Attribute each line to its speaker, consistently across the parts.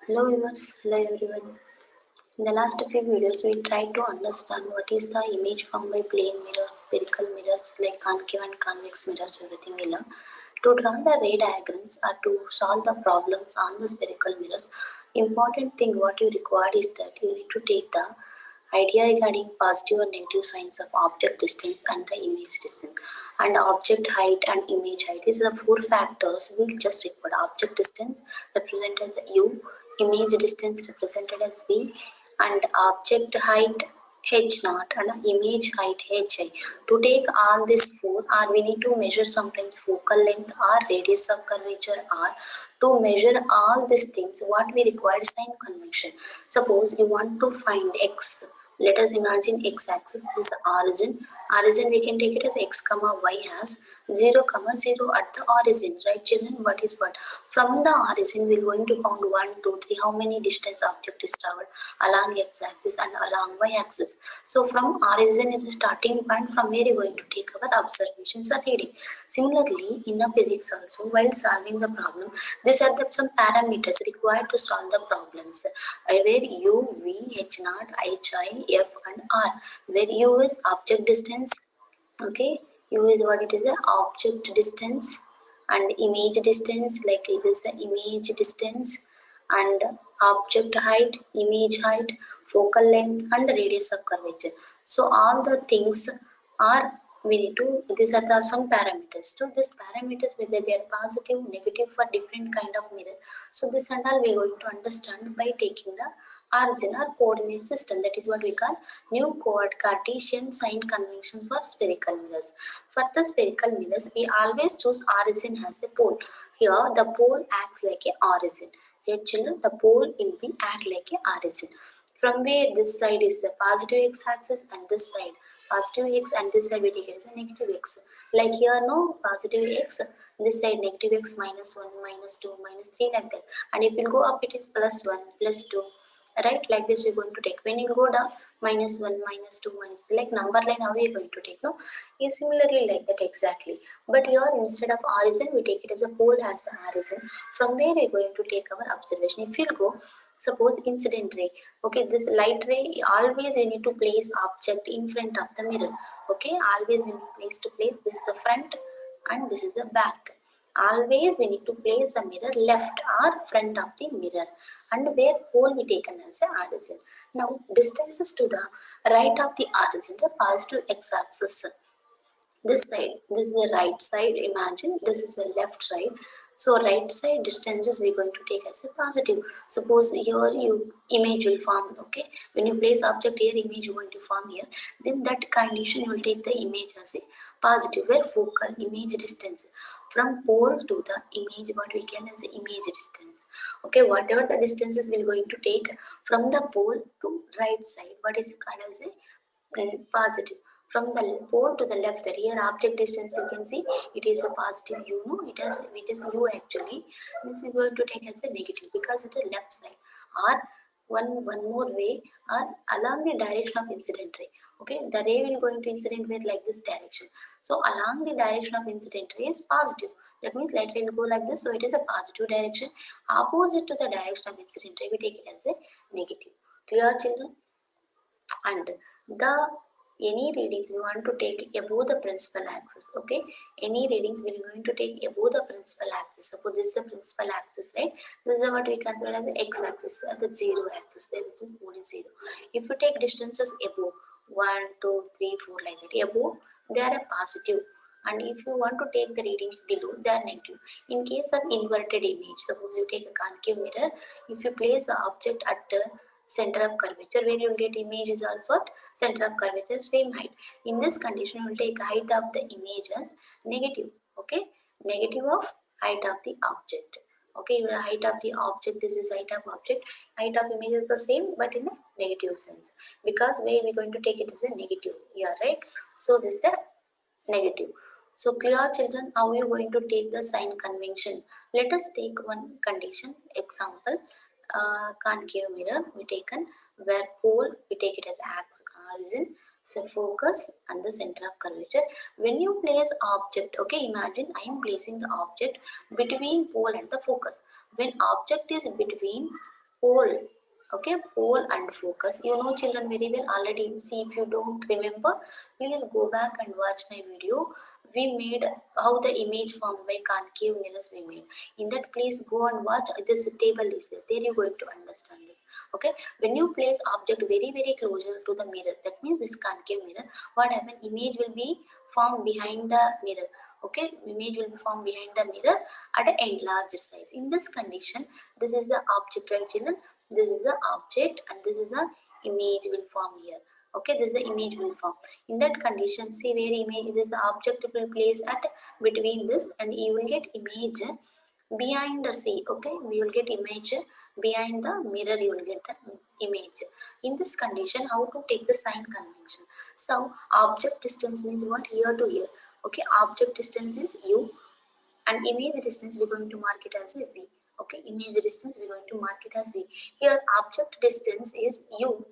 Speaker 1: Hello viewers, hello everyone. In the last few videos, we tried to understand what is the image formed by plane mirrors, spherical mirrors like concave and convex mirrors, everything we learned. To draw the ray diagrams or to solve the problems on the spherical mirrors, important thing what you require is that you need to take the idea regarding positive or negative signs of object distance and the image distance. And object height and image height, these are the four factors. We'll just record object distance represented as u, image distance represented as v, and object height h naught and image height hi. To take all these four, or we need to measure sometimes focal length or radius of curvature, or to measure all these things what we require sign convention. Suppose you want to find x. Let us imagine x-axis, this is the origin. Origin we can take it as x comma y has 0 comma 0 at the origin, right children? What is what? From the origin we are going to count 1, 2, 3, how many distance object is traveled along x-axis and along y-axis. So from origin is the starting point from where you are going to take our observations or reading. Similarly, in the physics also, while solving the problem, these are some parameters required to solve the problems, where u, v, h naught, hi, f and r, where u is object distance, okay, u is what it is, a object distance, and image distance, like it is the image distance, and object height, image height, focal length and radius of curvature. So all the things are, we need to, these are the some parameters. So these parameters, whether they are positive, negative for different kind of mirror, so this and all we are going to understand by taking the origin or coordinate system. That is what we call new Cartesian sign convention for spherical mirrors. For the spherical mirrors, we always choose origin as a pole. Here the pole acts like a origin. Here children, the pole will be act like a origin. From where this side is the positive x-axis and this side positive x, and this side we take it as a negative x. Like here no positive x, this side negative x, minus 1, minus 2, minus 3, like that. And if you go up it is plus 1, plus 2, right? Like this we're going to take. When you go down, minus 1, minus 2, minus 3, like number line how we are going to take, no? Is similarly like that exactly. But here instead of origin we take it as a pole as an origin, from where we're going to take our observation. If you go, suppose incident ray, okay, this light ray, always we need to place object in front of the mirror, okay, always we need to place this is the front and this is the back. Always we need to place the mirror left or front of the mirror, and where pole we taken as a origin. Now distances to the right of the origin, the positive x-axis, this side, this is the right side, imagine this is the left side. So right side distances we're going to take as a positive. Suppose here you image will form, okay, when you place object here, image going to form here, then that condition you will take the image as a positive, where focal image distance from pole to the image, what we can as a image distance, okay, whatever the distances we're going to take from the pole to right side, what is called as a positive. From the pole to the left side, here object distance you can see it is a positive u, no, it is u actually. This is going to take as a negative because it's the left side. Or one more way, or along the direction of incident ray, okay, the ray will going to incident where like this direction. So along the direction of incident ray is positive, that means light ray will go like this, so it is a positive direction. Opposite to the direction of incident ray we take it as a negative. Clear children? And the any readings we want to take above the principal axis, okay, any readings we are going to take above the principal axis. Suppose this is the principal axis, right? This is what we consider as the x-axis, the zero axis, where the pole is 0. If you take distances above 1, 2, 3, 4, like that, above they are a positive, and if you want to take the readings below, they are negative. In case of inverted image, suppose you take a concave mirror, if you place the object at the center of curvature, where you will get image is also at center of curvature, same height. In this condition you will take height of the image as negative, okay, negative of height of the object, okay, your height of the object, this is height of object, height of image is the same but in a negative sense, because where we are going to take it as a negative here, right? So this is a negative. So clear children, how you going to take the sign convention? Let us take one condition example. Concave mirror we taken, where pole we take it as origin, so focus and the center of curvature. When you place object, okay, imagine I am placing the object between pole and the focus. When object is between pole. Okay, pole and focus. You know children very well already. See, if you don't remember, please go back and watch my video. We made how the image formed by concave mirrors we made. In that, please go and watch. This table is there. There you're going to understand this. Okay, when you place object very very closer to the mirror, that means this concave mirror, what happen, image will be formed behind the mirror. Okay, image will be formed behind the mirror at an enlarged size. In this condition, this is the object, right children? This is the object and this is the image will form here. Okay, this is the image will form. In that condition, see where image, this object will place at between this, and you will get image behind the sea. Okay, we will get image behind the mirror, you will get the image. In this condition, how to take the sign convention? So object distance means what, here to here. Okay, object distance is u and image distance we're going to mark it as a v. Okay, image distance we're going to mark it as v. Here object distance is u.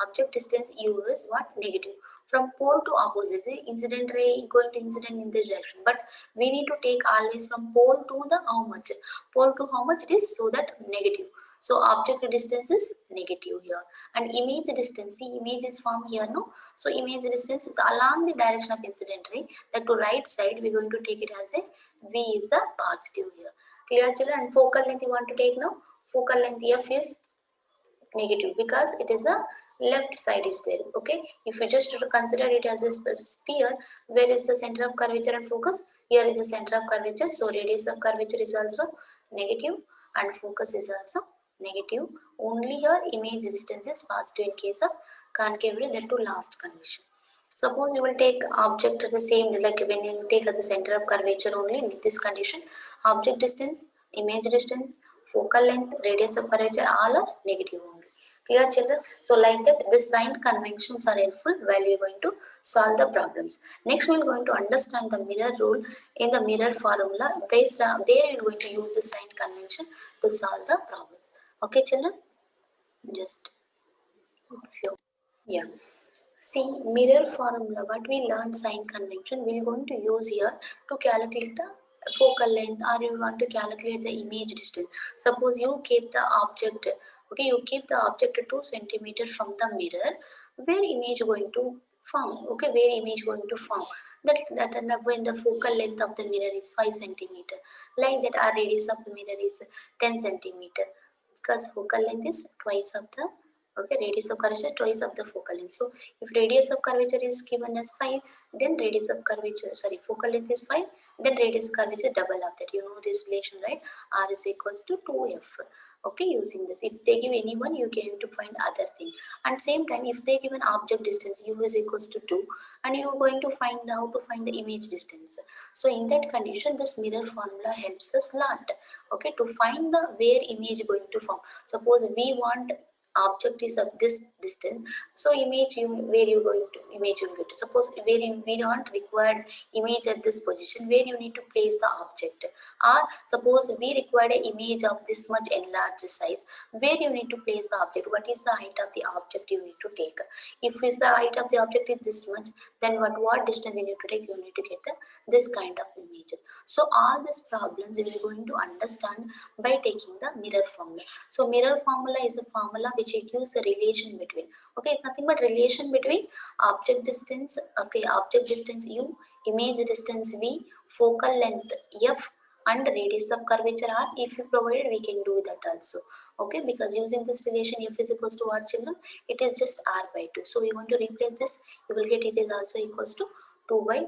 Speaker 1: Object distance u is what, negative. From pole to opposite, the incident ray going to incident in this direction, but we need to take always from pole to the how much, pole to how much it is, so that negative. So object distance is negative here, and image distance, see image is from here, no? So image distance is along the direction of incident ray, that to right side we're going to take it as a v is a positive here. Clear children? And focal length you want to take now, focal length f is negative because it is a left side is there. Okay, if you just consider it as a sphere, where is the center of curvature and focus? Here is the center of curvature, so radius of curvature is also negative and focus is also negative. Only here image distance is positive in case of concave ray, that to last condition. Suppose you will take object at the same, like when you take at the center of curvature only, in this condition, object distance, image distance, focal length, radius of curvature, all are negative only. Clear children? So like that, the sign conventions are helpful while you are going to solve the problems. Next we are going to understand the mirror rule in the mirror formula. Based on there you are going to use the sign convention to solve the problem. Okay children? Just a few. Yeah. See, mirror formula, what we learned sign convention, we're going to use here to calculate the focal length, or you want to calculate the image distance. Suppose you keep the object, okay, you keep the object 2 centimeters from the mirror, where image going to form, okay, where image going to form. That when the focal length of the mirror is 5 centimeter, like that our radius of the mirror is 10 centimeter, because focal length is twice of the, okay, radius of curvature twice of the focal length. So if radius of curvature is given as 5, then radius of curvature, sorry, focal length is 5, then radius curvature double of that. You know this relation, right? R is equals to 2f. Okay, using this, if they give any one, you can to find other thing. And same time, if they give an object distance, u is equals to 2, and you are going to find how to find the image distance. So in that condition, this mirror formula helps us lot. Okay, to find the where image going to form. Suppose we want object is of this distance, so image you, where you going to image you get. Suppose where you, we don't required image at this position, where you need to place the object, or suppose we required an image of this much enlarged size, where you need to place the object, what is the height of the object you need to take. If is the height of the object is this much, then what distance you need to take, you need to get the this kind of images. So all these problems we are going to understand by taking the mirror formula. So mirror formula is a formula which gives a relation between, okay, it's nothing but relation between object distance, okay, object distance u, image distance v, focal length f, and radius of curvature r. If you provided, we can do that also. Okay, because using this relation f is equals to what children? It is just r by 2. So you want to replace this, you will get it is also equals to 2 by,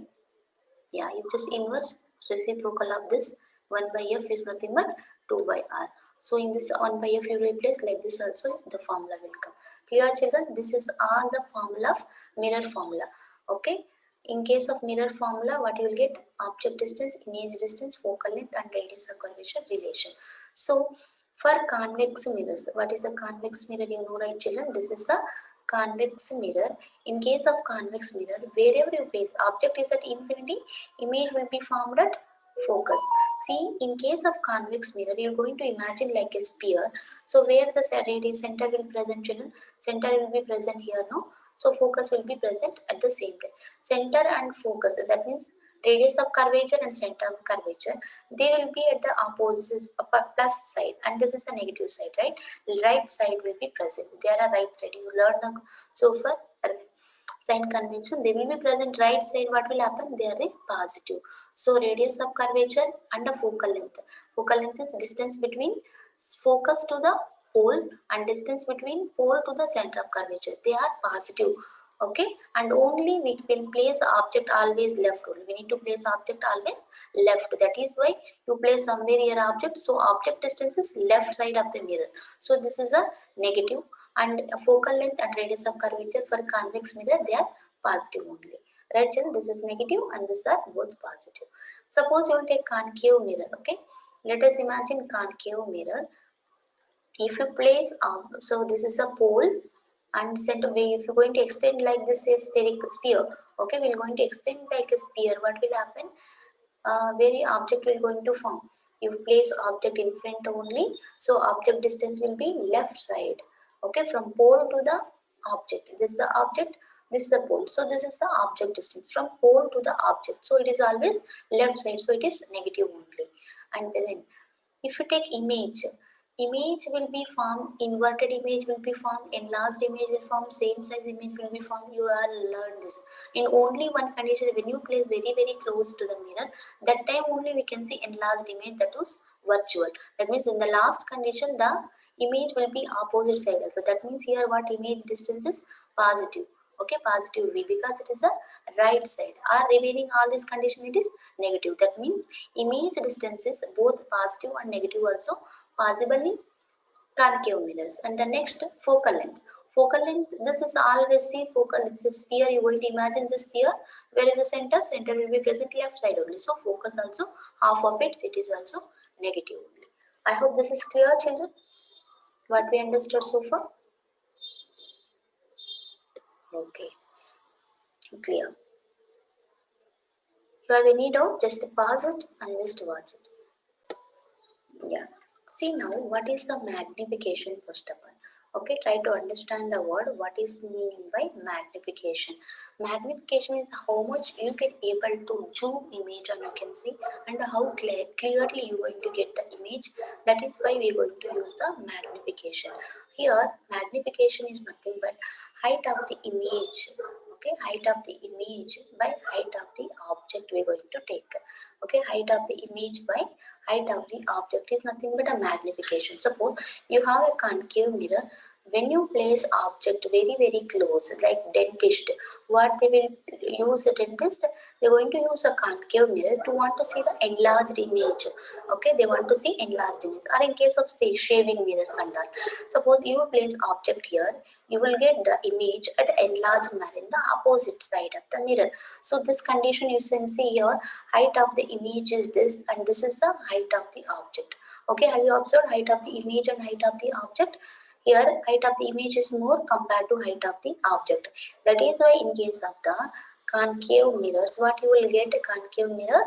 Speaker 1: yeah, you just inverse reciprocal of this. 1 by f is nothing but 2 by r. So in this 1 by f you replace, like this also the formula will come. Clear children? This is all the formula of mirror formula. Okay. In case of mirror formula, what you will get? Object distance, image distance, focal length, and radius of curvature relation. So for convex mirrors, what is a convex mirror? You know, right children? This is the convex mirror. In case of convex mirror, wherever you place object is at infinity, image will be formed at focus. See, in case of convex mirror, you're going to imagine like a sphere. So where the center will present, children? Center will be present here, no? So focus will be present at the same time. Center and focus, that means radius of curvature and center of curvature, they will be at the opposite plus side, and this is a negative side, right? Right side will be present. They are a right side. You learn the so far sign convention. They will be present right side. What will happen? They are a positive. So radius of curvature and the focal length. Focal length is distance between focus to the pole and distance between pole to the center of curvature. They are positive. Okay, and only we will place object always left only. We need to place object always left. That is why you place somewhere your object, so object distance is left side of the mirror. So this is a negative, and focal length and radius of curvature for convex mirror, they are positive only. Right children, this is negative and this are both positive. Suppose you will take concave mirror. Okay, let us imagine concave mirror. If you place so this is a pole and center way, if you're going to extend like this is spherical sphere. Okay, we're going to extend like a sphere. What will happen? Where your object will going to form, you place object in front only, so object distance will be left side. Okay, from pole to the object, this is the object, this is the pole, so this is the object distance from pole to the object, so it is always left side, so it is negative only. And then if you take image will be formed, inverted image will be formed, enlarged image will form, same size image will be formed. You are learned this in only one condition. When you place very close to the mirror, that time only we can see enlarged image, that was virtual. That means in the last condition the image will be opposite side. So that means here what image distance is positive. Okay, positive V, because it is a right side. Or remaining all this condition it is negative. That means image distance is both positive and negative also possible in concave mirrors. And the next, focal length. Focal length, this is always see focal, this is sphere. You're going to imagine this sphere. Where is the center? Center will be present left side only. So focus also, half of it is also negative only. I hope this is clear, children. What we understood so far? Okay, clear. If you have any doubt, just pause it and just watch it. Yeah. See now, what is the magnification first of all? Okay, try to understand the word. What is the meaning by magnification? Magnification is how much you can able to zoom image and you can see, and how clearly you are going to get the image. That is why we are going to use the magnification. Here, magnification is nothing but height of the image. Okay, height of the image by height of the object we are going to take. Okay, height of the image by height of the object is nothing but a magnification. Suppose you have a concave mirror. When you place object very close, like dentist, what they will use, a dentist, they're going to use a concave mirror to want to see the enlarged image. Okay, they want to see enlarged image. Or in case of say shaving mirrors and all, suppose you place object here, you will get the image at enlarged manner in the opposite side of the mirror. So this condition you can see here, height of the image is this and this is the height of the object. Okay, have you observed height of the image and height of the object? Here height of the image is more compared to height of the object. That is why in case of the concave mirrors, what you will get, a concave mirror,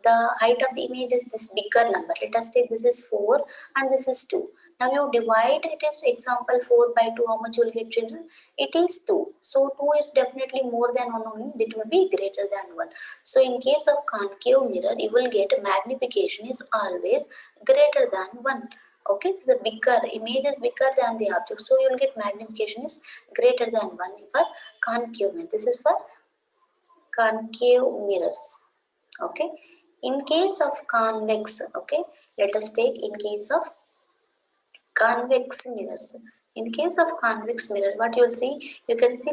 Speaker 1: the height of the image is this bigger number. Let us take this is 4 and this is 2. Now you divide it as example 4 by 2, how much you will get, children? It is 2. So 2 is definitely more than 1 only, it will be greater than 1. So in case of concave mirror, you will get magnification is always greater than 1. Okay, so the bigger image is bigger than the object, so you will get magnification is greater than 1 for concave mirror. This is for concave mirrors. Okay, in case of convex, okay, let us take in case of convex mirrors. In case of convex mirror, what you will see, you can see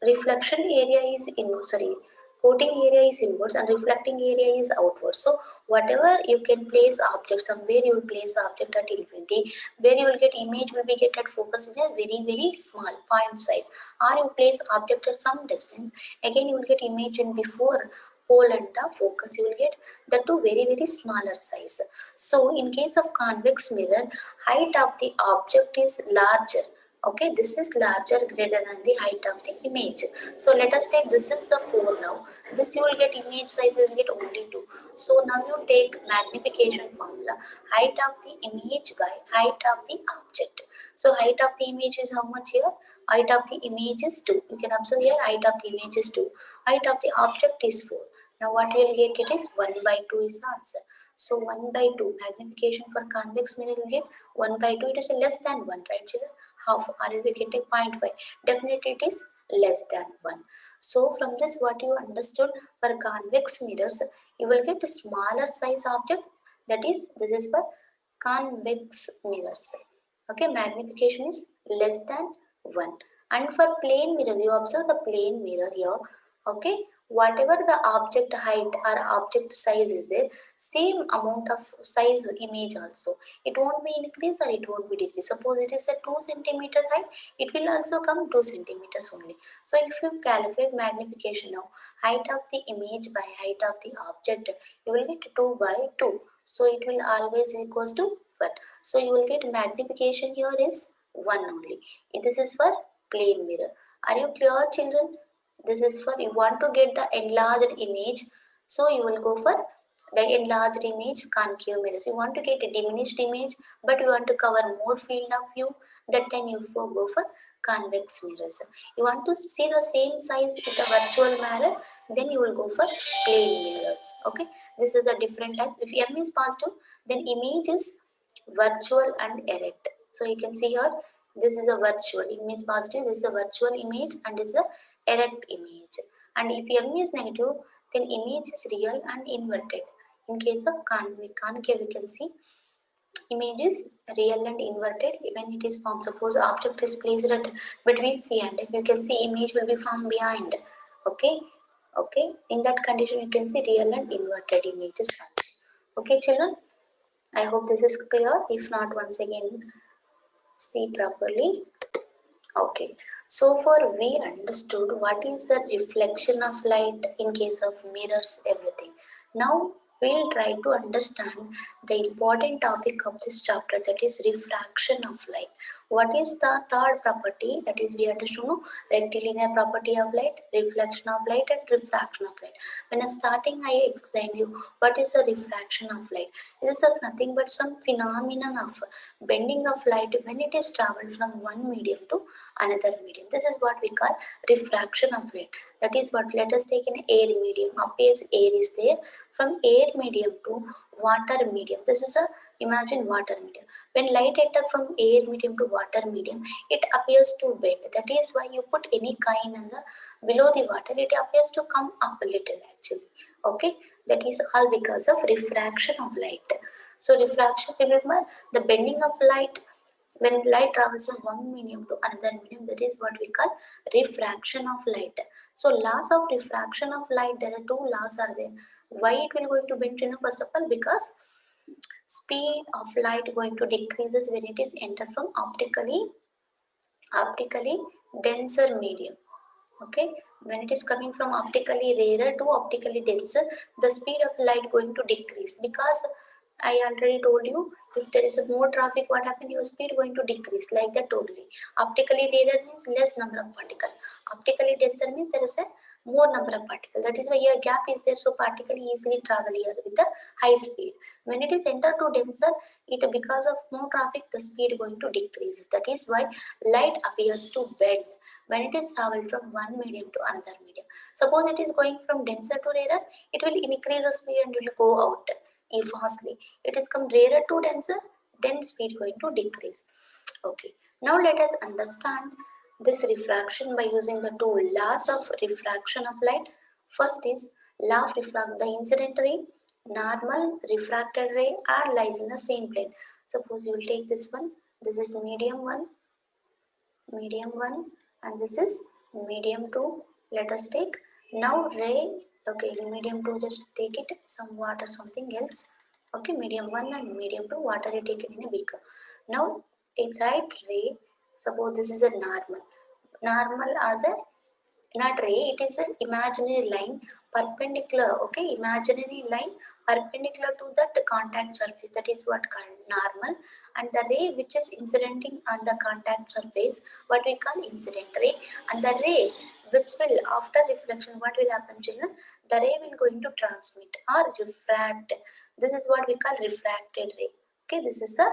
Speaker 1: reflection area is inwards, sorry, coating area is inwards and reflecting area is outwards. So whatever you can place object, somewhere you will place object at infinity, where you will get image will be get at focus in a very small point size, or you place object at some distance, again you will get image in before pole and the focus, you will get the two very smaller size. So in case of convex mirror, height of the object is larger. Okay, this is larger greater than the height of the image. So let us take this is a 4 now. This you will get image size, you will get only 2. So now you take magnification formula, height of the image by height of the object. So height of the image is how much here? Height of the image is 2. You can observe here height of the image is 2. Height of the object is 4. Now what we will get it is 1 by 2 is the answer. So 1 by 2 magnification for convex mirror will get 1 by 2. It is less than 1, right children? Half, or we can take 0.5. Definitely it is less than 1. So from this what you understood, for convex mirrors you will get a smaller size object, that is this is for convex mirrors. Okay, magnification is less than 1. And for plane mirror, you observe the plane mirror here. Okay, whatever the object height or object size is there, same amount of size image also. It won't be increase or it won't be decrease. Suppose it is a 2 centimeter height, it will also come 2 centimeters only. So if you calculate magnification now, height of the image by height of the object, you will get 2 by 2. So it will always equals to 1. So you will get magnification here is 1 only. This is for plane mirror. Are you clear children? This is for you want to get the enlarged image. So you will go for the enlarged image concave mirrors. You want to get a diminished image but you want to cover more field of view. That time you go for convex mirrors. You want to see the same size with the virtual mirror, then you will go for plane mirrors. Okay, this is the different type. If M is positive, then image is virtual and erect. So you can see here, this is a virtual image positive, this is a virtual image, and this is a erect image. And if M is negative, then image is real and inverted. In case of concave, you can see image is real and inverted when it is formed. Suppose object is placed at between C and F, you can see image will be formed behind. Okay, okay. In that condition, you can see real and inverted images. Okay, children. I hope this is clear. If not, once again see properly. Okay, so for we understood what is the reflection of light in case of mirrors, everything. Now we'll try to understand the important topic of this chapter, that is refraction of light. What is the third property? That is, we understood no, rectilinear property of light, reflection of light, and refraction of light. When I starting, I explained you what is a refraction of light. This is nothing but some phenomenon of bending of light when it is traveled from one medium to another medium. This is what we call refraction of light. That is what, let us take an air medium. Appears air is there, from air medium to water medium. This is a, imagine water medium. When light enter from air medium to water medium, it appears to bend. That is why you put any coin in the below the water, it appears to come up a little actually. Okay, that is all because of refraction of light. So refraction, remember the bending of light. When light travels from one medium to another medium, that is what we call refraction of light. So laws of refraction of light, there are two laws are there. Why it will going to bend? First of all, because speed of light going to decreases when it is enter from optically denser medium. Okay, when it is coming from optically rarer to optically denser, the speed of light going to decrease, because I already told you, if there is a more traffic, what happen, your speed going to decrease, like that totally. Optically rarer means less number of particle, optically denser means there is a more number of particle. That is why here gap is there, so particle easily travel here with the high speed. When it is enter to denser, it because of more traffic, the speed going to decrease. That is why light appears to bend when it is traveled from one medium to another medium. Suppose it is going from denser to rarer, it will increase the speed and it will go out fastly. It is come rarer to denser, then speed going to decrease. Okay, now let us understand this refraction by using the two laws of refraction of light. First is law of refraction. The incident ray, normal refracted ray are lies in the same plane. Suppose you will take this one. This is medium 1, and this is medium 2. Let us take now ray. Okay, in medium 2 just take it some water, something else. Okay, medium 1 and medium 2 water is taken in a beaker. Now a right ray, suppose this is a normal as a, not ray, it is an imaginary line perpendicular. Okay, imaginary line perpendicular to that contact surface, that is what called normal. And the ray which is incidenting on the contact surface, what we call incident ray. And the ray which will after reflection, what will happen children, the ray will going to transmit or refract. This is what we call refracted ray. Okay, this is the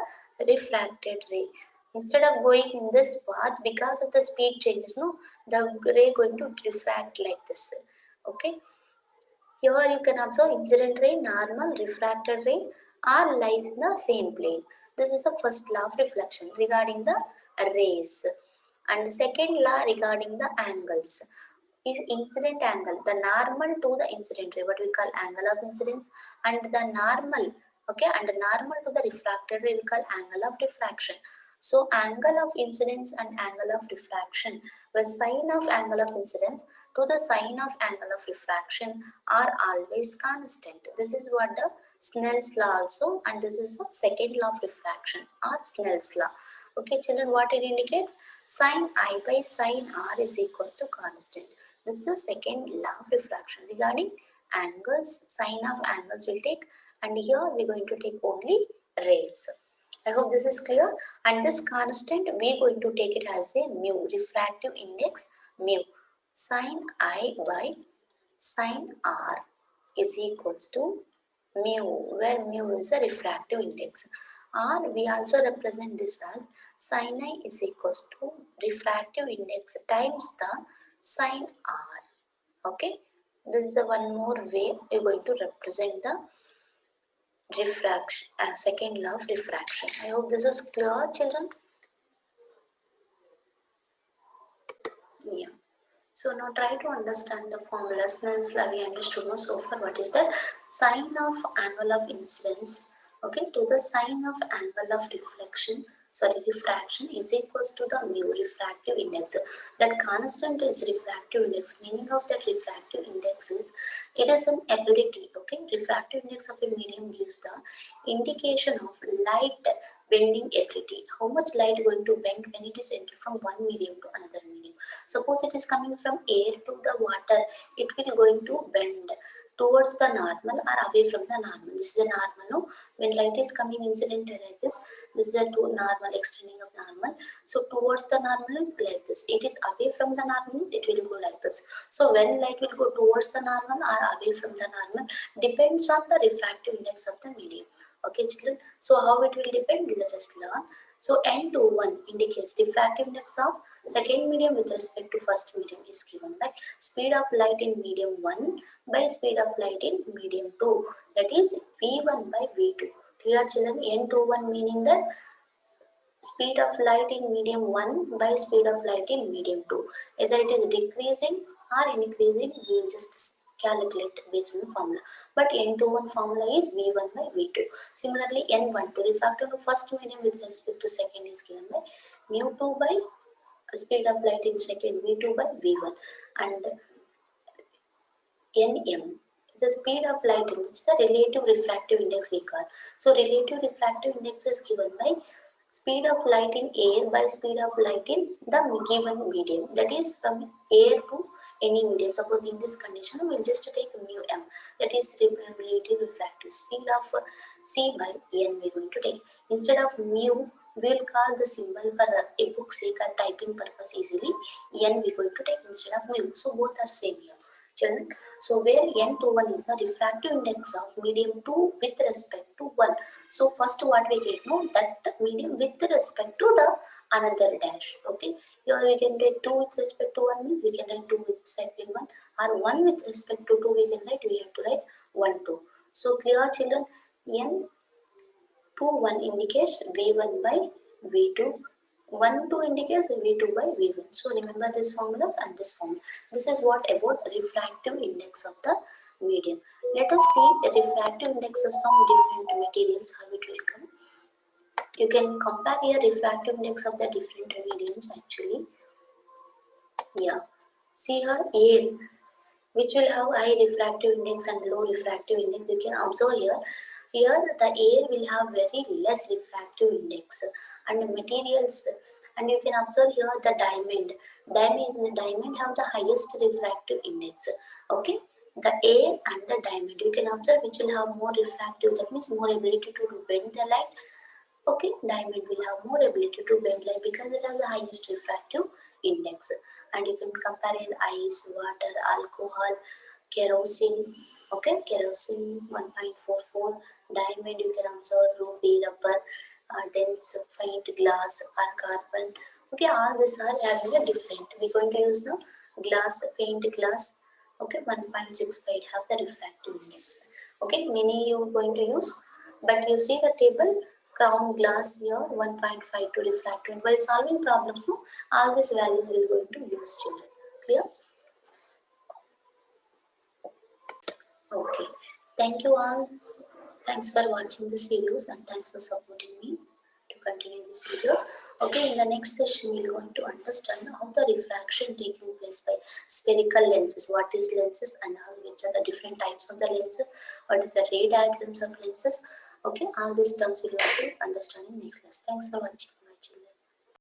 Speaker 1: refracted ray. Instead of going in this path, because of the speed changes, no, the ray going to refract like this. Okay, here you can observe incident ray, normal, refracted ray all lies in the same plane. This is the first law of reflection regarding the rays. And second law regarding the angles is incident angle, the normal to the incident ray, what we call angle of incidence, and the normal, okay, and normal to the refracted ray we call angle of refraction. So angle of incidence and angle of refraction, where sine of angle of incidence to the sine of angle of refraction are always constant. This is what the Snell's law also, and this is the second law of refraction or Snell's law. Okay, children, what it indicate? Sine I by sine R is equals to constant. This is the second law of refraction regarding angles. Sine of angles will take, and here we are going to take only rays. I hope this is clear. And this constant we are going to take it as a mu, refractive index mu. Sine I by sine R is equals to mu, where mu is a refractive index. Or we also represent this as sin I is equals to refractive index times the sin R. Okay, this is the one more way we are going to represent the refraction, second law of refraction. I hope this is clear, children. Yeah. So now try to understand the formula. Since we understood now so far what is that sine of angle of incidence, okay, to the sine of angle of refraction is equals to the mu, refractive index. That constant is refractive index. Meaning of that refractive index is it is an ability. Okay, refractive index of a medium gives the indication of light bending ability. How much light going to bend when it is entered from one medium to another medium. Suppose it is coming from air to the water, it will going to bend towards the normal or away from the normal. This is a normal, no? When light is coming incident like this is a two normal, extending of normal. So towards the normal is like this. It is away from the normal, it will go like this. So when light will go towards the normal or away from the normal depends on the refractive index of the medium. Okay, children. So how it will depend? Let us learn. So N21 indicates refractive index of second medium with respect to first medium is given by speed of light in medium 1 by speed of light in medium 2. That is V1 by V2. Clear, children? N21 meaning that speed of light in medium 1 by speed of light in medium 2. Either it is decreasing or increasing, we will just calculate based on the formula. But N21 formula is V1 by V2. Similarly, N12 refractive of first medium with respect to second is given by mu2 by speed of light in second, V2 by V1. And Nm, the speed of light index, the relative refractive index we call. So relative refractive index is given by speed of light in air by speed of light in the given medium. That is from air to any medium. Suppose in this condition, we'll just take mu m. That is relative refractive speed of c by n we're going to take. Instead of mu, we'll call the symbol for a book sake or typing purpose easily. N we're going to take instead of mu. So both are same here. Children, so where N21 is the refractive index of medium 2 with respect to 1. So first what we get, no, that medium with respect to the another dash. Okay, here we can take 2 with respect to 1 means we can write 2 with second one, or 1 with respect to 2 we can write, we have to write 1 2. So clear, children? N21 indicates V1 by V2. 1 2 indicates V2 by V1. So remember these formulas and this formula. This is what about refractive index of the medium. Let us see the refractive index of some different materials, how it will come. You can compare here refractive index of the different mediums actually. Yeah. See here air, which will have high refractive index and low refractive index. You can observe here. Here the air will have very less refractive index and materials, and you can observe here the diamond. Diamond have the highest refractive index. Okay, the air and the diamond you can observe which will have more refractive. That means more ability to bend the light. Okay, diamond will have more ability to bend light because it has the highest refractive index. And you can compare in ice, water, alcohol, kerosene. Okay, kerosene 1.44, diamond you can observe ruby, rubber, dense, faint glass or carbon. Okay, all these are having a different. We're going to use the glass, faint glass. Okay, 1.65 have the refractive index. Okay, many you going to use, but you see the table crown glass here 1.5 to refractive. While solving problems, no, all these values will going to use, children. Clear? Okay. Thank you all. Thanks for watching this videos and thanks for supporting me to continue these videos. Okay, in the next session we're going to understand how the refraction taking place by spherical lenses. What is lenses and how which are the different types of the lenses? What is the ray diagrams of lenses? Okay, all these terms we will understand in next class. Thanks for watching.